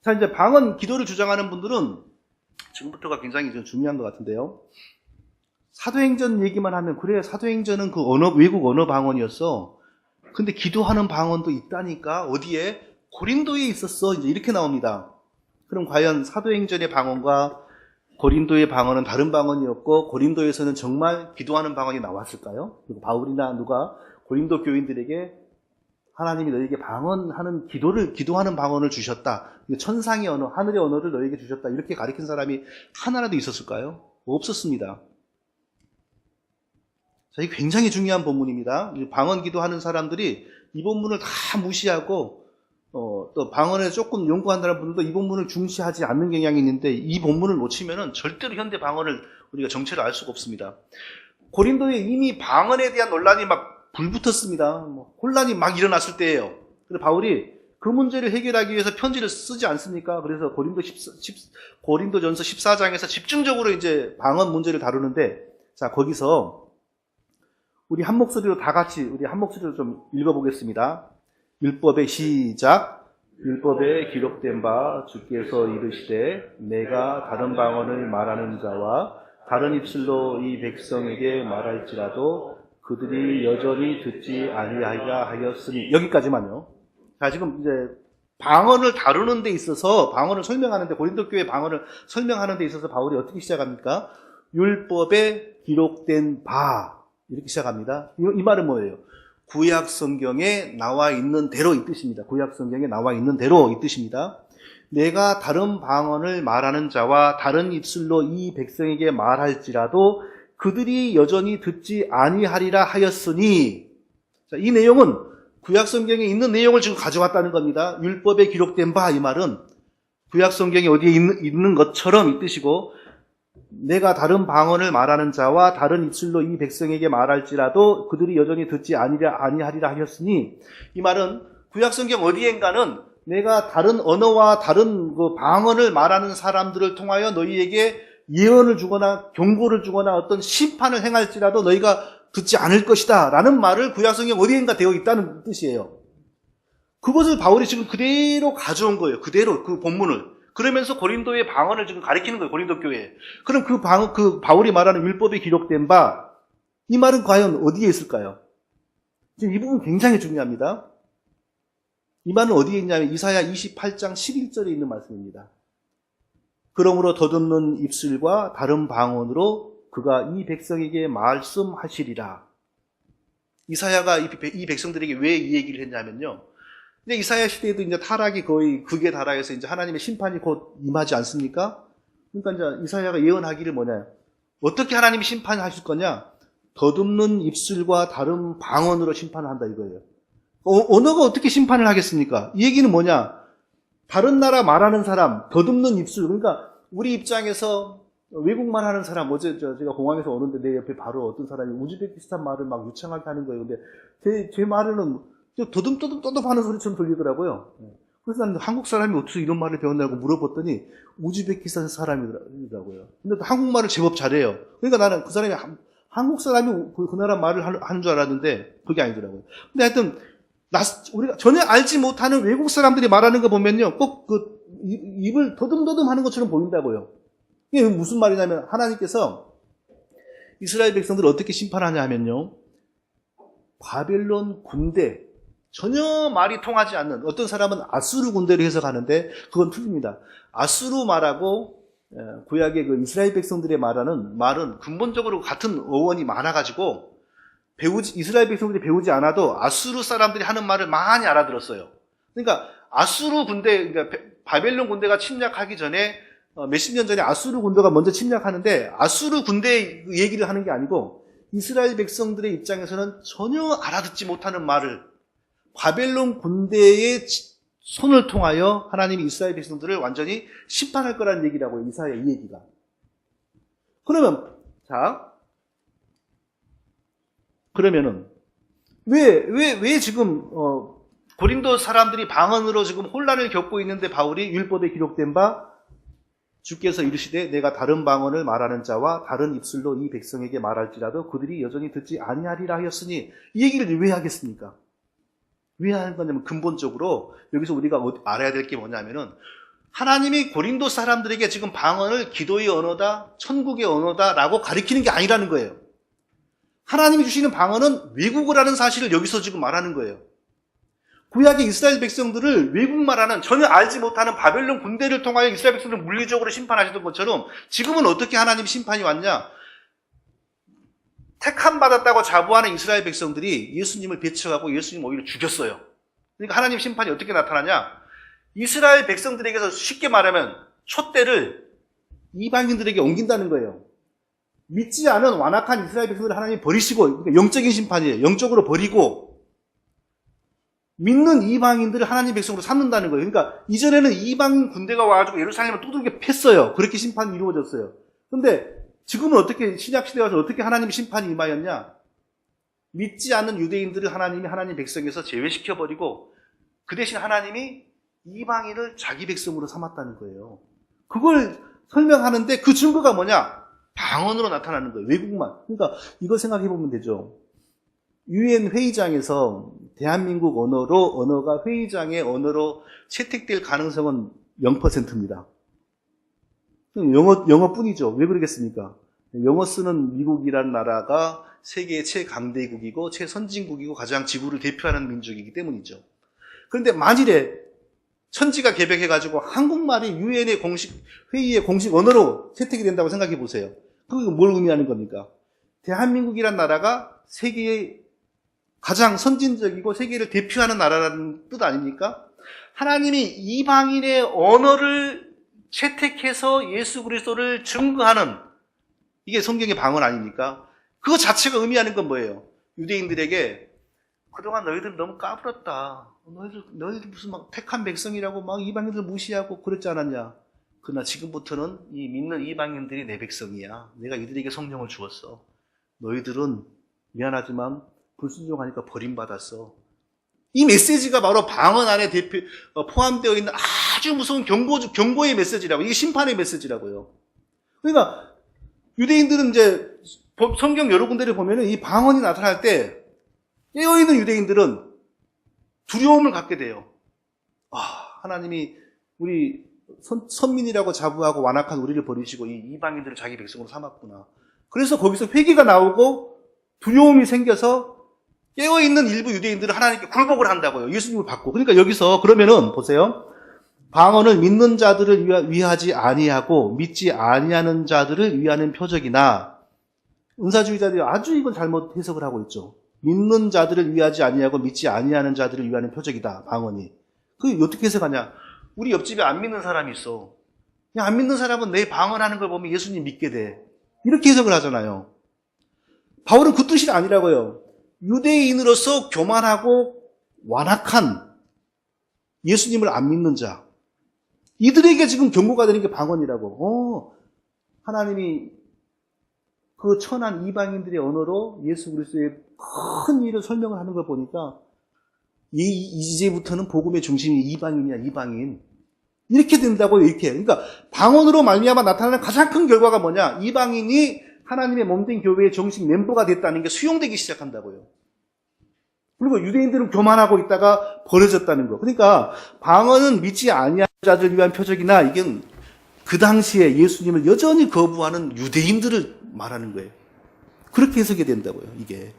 자, 이제 방언 기도를 주장하는 분들은 지금부터가 굉장히 좀 중요한 것 같은데요. 사도행전 얘기만 하면 그래, 사도행전은 그 외국 언어 방언이었어. 근데 기도하는 방언도 있다니까. 어디에? 고린도에 있었어. 이제 이렇게 나옵니다. 그럼 과연 사도행전의 방언과 고린도의 방언은 다른 방언이었고 고린도에서는 정말 기도하는 방언이 나왔을까요? 그리고 바울이나 누가 고린도 교인들에게 하나님이 너에게 방언하는 기도하는 방언을 주셨다. 천상의 언어, 하늘의 언어를 너에게 주셨다. 이렇게 가르친 사람이 하나라도 있었을까요? 없었습니다. 자, 이게 굉장히 중요한 본문입니다. 방언 기도하는 사람들이 이 본문을 다 무시하고 또 방언에 조금 연구한다는 분들도 이 본문을 중시하지 않는 경향이 있는데 이 본문을 놓치면은 절대로 현대 방언을 우리가 정체를 알 수가 없습니다. 고린도에 이미 방언에 대한 논란이 막 불붙었습니다. 혼란이 막 일어났을 때예요. 그래서 바울이 그 문제를 해결하기 위해서 편지를 쓰지 않습니까? 그래서 고린도전서 14장에서 집중적으로 이제 방언 문제를 다루는데, 자, 거기서 우리 한 목소리로 다 같이 우리 한 목소리로 좀 읽어보겠습니다. 율법의 시작. 율법에 기록된 바 주께서 이르시되 내가 다른 방언을 말하는 자와 다른 입술로 이 백성에게 말할지라도 그들이 여전히 듣지 아니하리라 하였으니. 여기까지만요. 자, 지금 이제 방언을 다루는 데 있어서 방언을 설명하는데 고린도 교회 방언을 설명하는 데 있어서 바울이 어떻게 시작합니까? 율법에 기록된 바 이렇게 시작합니다. 이 말은 뭐예요? 구약 성경에 나와 있는 대로 이 뜻입니다. 구약 성경에 나와 있는 대로 이 뜻입니다. 내가 다른 방언을 말하는 자와 다른 입술로 이 백성에게 말할지라도 그들이 여전히 듣지 아니하리라 하였으니. 자, 이 내용은 구약 성경에 있는 내용을 지금 가져왔다는 겁니다. 율법에 기록된 바 이 말은 구약 성경에 어디에 있는 것처럼 이 뜻이고, 내가 다른 방언을 말하는 자와 다른 입술로 이 백성에게 말할지라도 그들이 여전히 듣지 아니하리라 하였으니, 이 말은 구약 성경 어디엔가는 내가 다른 언어와 다른 그 방언을 말하는 사람들을 통하여 너희에게 예언을 주거나 경고를 주거나 어떤 심판을 행할지라도 너희가 듣지 않을 것이다 라는 말을 구약 성경 어디엔가 되어 있다는 뜻이에요. 그것을 바울이 지금 그대로 가져온 거예요. 그대로 그 본문을. 그러면서 고린도의 방언을 지금 가리키는 거예요. 고린도 교회에. 그럼 그 바울이 말하는 율법에 기록된 바, 이 말은 과연 어디에 있을까요? 지금 이 부분 굉장히 중요합니다. 이 말은 어디에 있냐면 이사야 28장 11절에 있는 말씀입니다. 그러므로 더듬는 입술과 다른 방언으로 그가 이 백성에게 말씀하시리라. 이사야가 이 백성들에게 왜 이 얘기를 했냐면요. 근데 이사야 시대에도 이제 타락이 거의 극에 달하여서 이제 하나님의 심판이 곧 임하지 않습니까? 그러니까 이제 이사야가 예언하기를 뭐냐? 어떻게 하나님이 심판하실 거냐? 더듬는 입술과 다른 방언으로 심판을 한다 이거예요. 언어가 어떻게 심판을 하겠습니까? 이 얘기는 뭐냐? 다른 나라 말하는 사람, 더듬는 입술. 그러니까 우리 입장에서 외국말 하는 사람, 어제 제가 공항에서 오는데 내 옆에 바로 어떤 사람이 우즈베키스탄 말을 막 유창하게 하는 거예요. 근데 제 말은 더듬 하는 소리처럼 들리더라고요. 그래서 나는 한국 사람이 어떻게 이런 말을 배웠냐고 물어봤더니 우즈베키스탄 사람이더라고요. 근데 또 한국말을 제법 잘해요. 그러니까 나는 그 사람이 한국 사람이 그 나라 말을 하는 줄 알았는데 그게 아니더라고요. 근데 하여튼 우리가 전혀 알지 못하는 외국 사람들이 말하는 거 보면요, 꼭 입을 더듬더듬 하는 것처럼 보인다고요. 이게 무슨 말이냐면, 하나님께서 이스라엘 백성들을 어떻게 심판하냐 하면요, 바벨론 군대, 전혀 말이 통하지 않는, 어떤 사람은 아수르 군대로 해석하는데, 그건 틀립니다. 아수르 말하고, 구약의 그 이스라엘 백성들의 말은 근본적으로 같은 어원이 많아가지고, 이스라엘 백성들이 배우지 않아도 아수르 사람들이 하는 말을 많이 알아들었어요. 그러니까 아수르 군대, 그러니까 바벨론 군대가 침략하기 전에 몇십 년 전에 아수르 군대가 먼저 침략하는데 아수르 군대 얘기를 하는 게 아니고 이스라엘 백성들의 입장에서는 전혀 알아듣지 못하는 말을 바벨론 군대의 손을 통하여 하나님이 이스라엘 백성들을 완전히 심판할 거라는 얘기라고요. 이사야 이 얘기가. 그러면은 왜 지금 고린도 사람들이 방언으로 지금 혼란을 겪고 있는데 바울이 율법에 기록된 바 주께서 이르시되 내가 다른 방언을 말하는 자와 다른 입술로 이 백성에게 말할지라도 그들이 여전히 듣지 아니하리라 하였으니, 이 얘기를 왜 하겠습니까? 왜 하는 거냐면 근본적으로 여기서 우리가 알아야 될 게 뭐냐면은 하나님이 고린도 사람들에게 지금 방언을 기도의 언어다, 천국의 언어다라고 가리키는 게 아니라는 거예요. 하나님이 주시는 방언은 외국어라는 사실을 여기서 지금 말하는 거예요. 구약의 이스라엘 백성들을 외국말하는 전혀 알지 못하는 바벨론 군대를 통하여 이스라엘 백성들을 물리적으로 심판하시던 것처럼 지금은 어떻게 하나님 심판이 왔냐? 택함 받았다고 자부하는 이스라엘 백성들이 예수님을 배척하고 예수님 오히려 죽였어요. 그러니까 하나님 심판이 어떻게 나타나냐? 이스라엘 백성들에게서 쉽게 말하면 촛대를 이방인들에게 옮긴다는 거예요. 믿지 않은 완악한 이스라엘 백성들을 하나님이 버리시고, 그러니까 영적인 심판이에요. 영적으로 버리고 믿는 이방인들을 하나님 백성으로 삼는다는 거예요. 그러니까 이전에는 이방인 군대가 와가지고 예루살렘을 두들겨 팼어요. 그렇게 심판이 이루어졌어요. 그런데 지금은 어떻게, 신약시대에 와서 어떻게 하나님 심판이 임하였냐? 믿지 않는 유대인들을 하나님이 하나님 백성에서 제외시켜버리고 그 대신 하나님이 이방인을 자기 백성으로 삼았다는 거예요. 그걸 설명하는데 그 증거가 뭐냐? 방언으로 나타나는 거예요. 외국말. 그러니까 이거 생각해 보면 되죠. UN 회의장에서 대한민국 언어가 회의장의 언어로 채택될 가능성은 0%입니다. 영어뿐이죠. 왜 그러겠습니까? 영어 쓰는 미국이라는 나라가 세계의 최강대국이고 최선진국이고 가장 지구를 대표하는 민족이기 때문이죠. 그런데 만일에 천지가 개벽해가지고 한국말이 유엔의 공식 회의의 공식 언어로 채택이 된다고 생각해 보세요. 그게 뭘 의미하는 겁니까? 대한민국이란 나라가 세계의 가장 선진적이고 세계를 대표하는 나라라는 뜻 아닙니까? 하나님이 이방인의 언어를 채택해서 예수 그리스도를 증거하는, 이게 성경의 방언 아닙니까? 그거 자체가 의미하는 건 뭐예요? 유대인들에게 그동안 너희들 너무 까불었다. 너희들 무슨 막 택한 백성이라고 막 이방인들 무시하고 그랬지 않았냐? 그러나 지금부터는 이 믿는 이방인들이 내 백성이야. 내가 이들에게 성령을 주었어. 너희들은 미안하지만 불순종하니까 버림받았어. 이 메시지가 바로 방언 안에 포함되어 있는 아주 무서운 경고의 메시지라고, 이게 심판의 메시지라고요. 그러니까 유대인들은 이제 성경 여러 군데를 보면은 이 방언이 나타날 때 깨어있는 유대인들은 두려움을 갖게 돼요. 하나님이 우리 선민이라고 자부하고 완악한 우리를 버리시고 이 이방인들을 자기 백성으로 삼았구나. 그래서 거기서 회개가 나오고 두려움이 생겨서 깨어있는 일부 유대인들은 하나님께 굴복을 한다고요. 예수님을 받고. 그러니까 여기서 그러면은 보세요. 방언을 믿는 자들을 위하지 아니하고 믿지 아니하는 자들을 위하는 표적이나, 은사주의자들이 아주 이건 잘못 해석을 하고 있죠. 믿는 자들을 위하지 아니하고 믿지 아니하는 자들을 위하는 표적이다. 방언이. 그게 어떻게 해석하냐? 우리 옆집에 안 믿는 사람이 있어. 그냥 안 믿는 사람은 내 방언하는 걸 보면 예수님 믿게 돼. 이렇게 해석을 하잖아요. 바울은 그 뜻이 아니라고요. 유대인으로서 교만하고 완악한 예수님을 안 믿는 자, 이들에게 지금 경고가 되는 게 방언이라고. 하나님이 그 천한 이방인들의 언어로 예수 그리스도의 큰 일을 설명을 하는 걸 보니까 이제부터는 복음의 중심이 이방인이야, 이방인. 이렇게 된다고, 이렇게. 그러니까 방언으로 말미암아 나타나는 가장 큰 결과가 뭐냐? 이방인이 하나님의 몸된 교회의 정식 멤버가 됐다는 게 수용되기 시작한다고요. 그리고 유대인들은 교만하고 있다가 버려졌다는 거. 그러니까 방언은 믿지 아니한 자들을 위한 표적이나, 이게 그 당시에 예수님을 여전히 거부하는 유대인들을 말하는 거예요. 그렇게 해석이 된다고요, 이게.